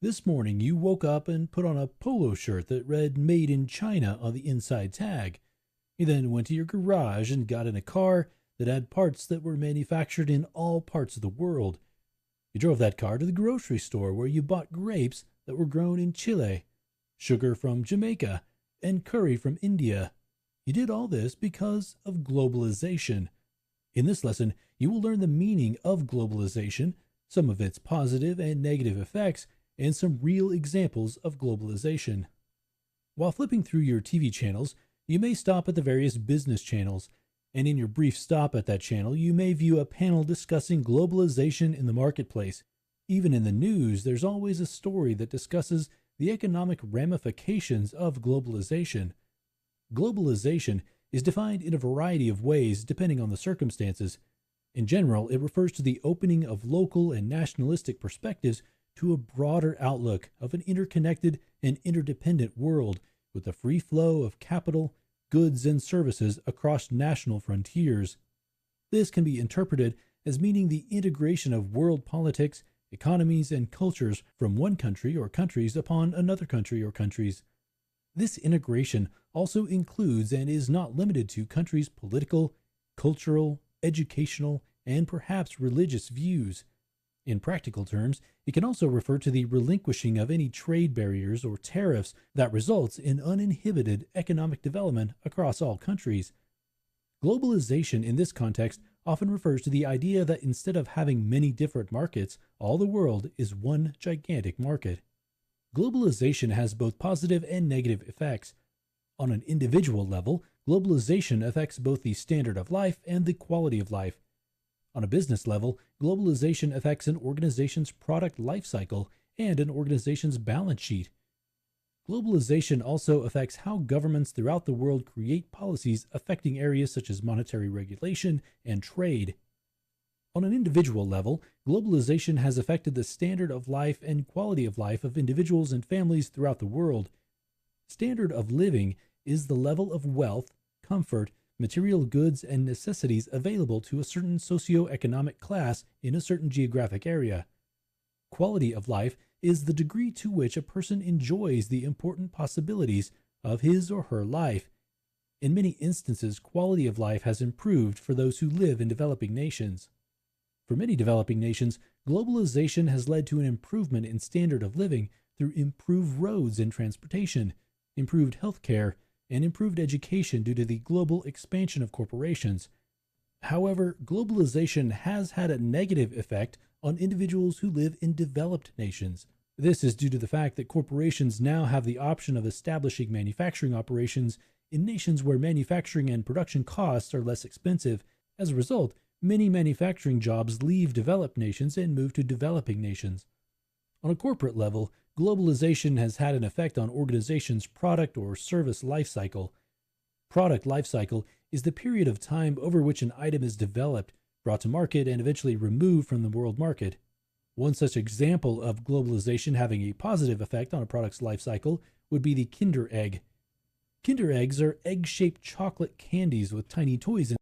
This morning you woke up and put on a polo shirt that read Made in China on the inside tag. You then went to your garage and got in a car that had parts that were manufactured in all parts of the world. You drove that car to the grocery store where you bought grapes that were grown in Chile, sugar from Jamaica, and curry from India. You did all this because of globalization. In this lesson, you will learn the meaning of globalization, some of its positive and negative effects, and some real examples of globalization. While flipping through your TV channels, you may stop at the various business channels, and in your brief stop at that channel, you may view a panel discussing globalization in the marketplace. Even in the news, there's always a story that discusses the economic ramifications of globalization. Globalization is defined in a variety of ways depending on the circumstances. In general, it refers to the opening of local and nationalistic perspectives to a broader outlook of an interconnected and interdependent world with a free flow of capital, goods, and services across national frontiers. This can be interpreted as meaning the integration of world politics, economies, and cultures from one country or countries upon another country or countries. This integration also includes and is not limited to countries' political, cultural, educational, and perhaps religious views. In practical terms, it can also refer to the relinquishing of any trade barriers or tariffs that results in uninhibited economic development across all countries. Globalization in this context often refers to the idea that instead of having many different markets, all the world is one gigantic market. Globalization has both positive and negative effects. On an individual level, globalization affects both the standard of life and the quality of life. On a business level, globalization affects an organization's product life cycle and an organization's balance sheet. Globalization also affects how governments throughout the world create policies affecting areas such as monetary regulation and trade. On an individual level, globalization has affected the standard of life and quality of life of individuals and families throughout the world. Standard of living is the level of wealth, comfort, material goods, and necessities available to a certain socioeconomic class in a certain geographic area. Quality of life is the degree to which a person enjoys the important possibilities of his or her life. In many instances, quality of life has improved for those who live in developing nations. For many developing nations, globalization has led to an improvement in standard of living through improved roads and transportation, improved health care, and improved education due to the global expansion of corporations. However, globalization has had a negative effect on individuals who live in developed nations. This is due to the fact that corporations now have the option of establishing manufacturing operations in nations where manufacturing and production costs are less expensive. As a result, many manufacturing jobs leave developed nations and move to developing nations. On a corporate level, globalization has had an effect on organizations' product or service life cycle. Product life cycle is the period of time over which an item is developed, brought to market, and eventually removed from the world market. One such example of globalization having a positive effect on a product's life cycle would be the Kinder Egg. Kinder Eggs are egg-shaped chocolate candies with tiny toys in